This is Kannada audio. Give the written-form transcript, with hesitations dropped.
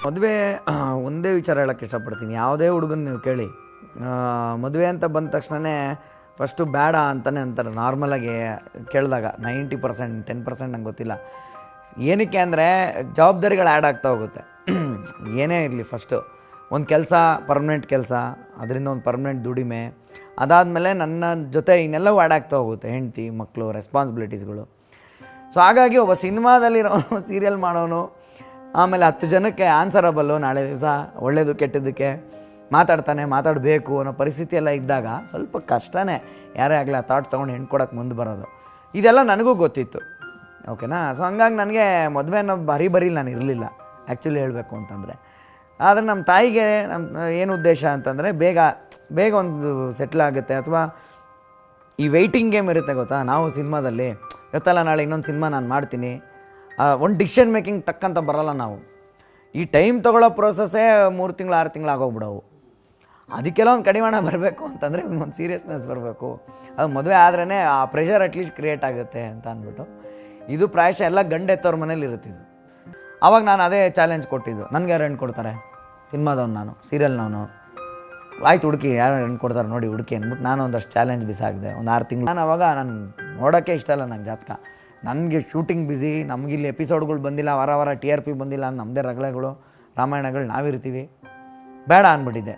ಮದುವೆ ಒಂದೇ ವಿಚಾರ ಹೇಳೋಕ್ಕೆ ಇಷ್ಟಪಡ್ತೀನಿ. ಯಾವುದೇ ಹುಡುಗನ ನೀವು ಕೇಳಿ, ಮದುವೆ ಅಂತ ಬಂದ ತಕ್ಷಣವೇ ಫಸ್ಟು ಬೇಡ ಅಂತಲೇ ಅಂತಾರೆ. ನಾರ್ಮಲಾಗಿ ಕೇಳಿದಾಗ 90%, 10% ನಂಗೆ ಗೊತ್ತಿಲ್ಲ. ಏನಕ್ಕೆ ಅಂದರೆ ಜವಾಬ್ದಾರಿಗಳು ಆ್ಯಡ್ ಆಗ್ತಾ ಹೋಗುತ್ತೆ. ಏನೇ ಇರಲಿ, ಫಸ್ಟು ಒಂದು ಕೆಲಸ, ಪರ್ಮನೆಂಟ್ ಕೆಲಸ, ಅದರಿಂದ ಒಂದು ಪರ್ಮನೆಂಟ್ ದುಡಿಮೆ, ಅದಾದಮೇಲೆ ನನ್ನ ಜೊತೆ ಇನ್ನೆಲ್ಲವೂ ಆ್ಯಡ್ ಆಗ್ತಾ ಹೋಗುತ್ತೆ. ಹೆಂಡತಿ, ಮಕ್ಕಳು, ರೆಸ್ಪಾನ್ಸಿಬಿಲಿಟೀಸ್ಗಳು. ಸೊ ಹಾಗಾಗಿ ಒಬ್ಬ ಸಿನಿಮಾದಲ್ಲಿರೋ ಸೀರಿಯಲ್ ಮಾಡೋನು, ಆಮೇಲೆ 10 ಜನಕ್ಕೆ ಆನ್ಸರಬಲ್ಲು, ನಾಳೆ ದಿವಸ ಒಳ್ಳೆಯದು ಕೆಟ್ಟದ್ದಕ್ಕೆ ಮಾತಾಡಬೇಕು ಅನ್ನೋ ಪರಿಸ್ಥಿತಿ ಎಲ್ಲ ಇದ್ದಾಗ ಸ್ವಲ್ಪ ಕಷ್ಟನೇ. ಯಾರೇ ಆಗಲಿ ಆ ಥಾಟ್ ತೊಗೊಂಡು ಹೆಣ್ಣು ಕೊಡೋಕ್ಕೆ ಮುಂದೆ ಬರೋದು. ಇದೆಲ್ಲ ನನಗೂ ಗೊತ್ತಿತ್ತು, ಓಕೆನಾ. ಸೊ ಹಂಗಾಗಿ ನನಗೆ ಮದುವೆ ಅನ್ನೋ ಬರೀ ನಾನು ಇರಲಿಲ್ಲ ಆ್ಯಕ್ಚುಲಿ ಹೇಳಬೇಕು ಅಂತಂದರೆ. ಆದರೆ ನಮ್ಮ ತಾಯಿಗೆ ಏನು ಉದ್ದೇಶ ಅಂತಂದರೆ ಬೇಗ ಒಂದು ಸೆಟ್ಲ್ ಆಗುತ್ತೆ, ಅಥವಾ ಈ ವೆಯ್ಟಿಂಗ್ ಗೇಮ್ ಇರುತ್ತೆ ಗೊತ್ತಾ. ನಾವು ಸಿನಿಮಾದಲ್ಲಿ ಇವತ್ತಲ್ಲ ನಾಳೆ ಇನ್ನೊಂದು ಸಿನಿಮಾ ನಾನು ಮಾಡ್ತೀನಿ, ಒಂದು ಡಿಸಿಷನ್ ಮೇಕಿಂಗ್ ಟಕ್ಕಂತ ಬರೋಲ್ಲ ನಾವು. ಈ ಟೈಮ್ ತೊಗೊಳ್ಳೋ ಪ್ರೋಸೆಸ್ಸೇ 3 ತಿಂಗಳು 6 ತಿಂಗಳು ಆಗೋಗ್ಬಿಡವು. ಅದಕ್ಕೆಲ್ಲ ಒಂದು ಕಡಿವಾಣ ಬರಬೇಕು ಅಂತಂದರೆ ಒಂದು ಸೀರಿಯಸ್ನೆಸ್ ಬರಬೇಕು. ಅದು ಮದುವೆ ಆದ್ರೇ ಆ ಪ್ರೆಷರ್ ಅಟ್ಲೀಸ್ಟ್ ಕ್ರಿಯೇಟ್ ಆಗುತ್ತೆ ಅಂತ ಅಂದ್ಬಿಟ್ಟು, ಇದು ಪ್ರಾಯಶಃ ಎಲ್ಲ ಗಂಡೆತ್ತವ್ರ ಮನೇಲಿ ಇರುತ್ತಿದ್ದು. ಆವಾಗ ನಾನು ಅದೇ ಚಾಲೆಂಜ್ ಕೊಟ್ಟಿದ್ದು. ನನಗೆ ಯಾರು ಹೆಣ್ಣು ಕೊಡ್ತಾರೆ? ಸಿನಿಮಾದವ್ನು, ನಾನು ಸೀರಿಯಲ್ನವನು. ಆಯ್ತು ಹುಡುಕಿ, ಯಾರು ಹೆಣ್ಣು ಕೊಡ್ತಾರೆ ನೋಡಿ ಹುಡುಕಿ ಅಂದ್ಬಿಟ್ಟು ನಾನು ಒಂದಷ್ಟು ಚಾಲೆಂಜ್ ಬಿಸಾಕಿದೆ. ಒಂದು 6 ತಿಂಗಳು ನಾನು ನೋಡೋಕ್ಕೆ ಇಷ್ಟ ಇಲ್ಲ ನಂಗೆ ಜಾತಕ. ನನಗೆ ಶೂಟಿಂಗ್ ಬ್ಯುಸಿ, ನಮಗಿಲ್ಲಿ ಎಪಿಸೋಡ್ಗಳು ಬಂದಿಲ್ಲ, ವಾರ TRP ಬಂದಿಲ್ಲ, ನಮ್ಮದೇ ರಗಳೆಗಳು, ರಾಮಾಯಣಗಳು ನಾವಿರ್ತೀವಿ, ಬೇಡ ಅಂದ್ಬಿಟ್ಟಿದ್ದೆ.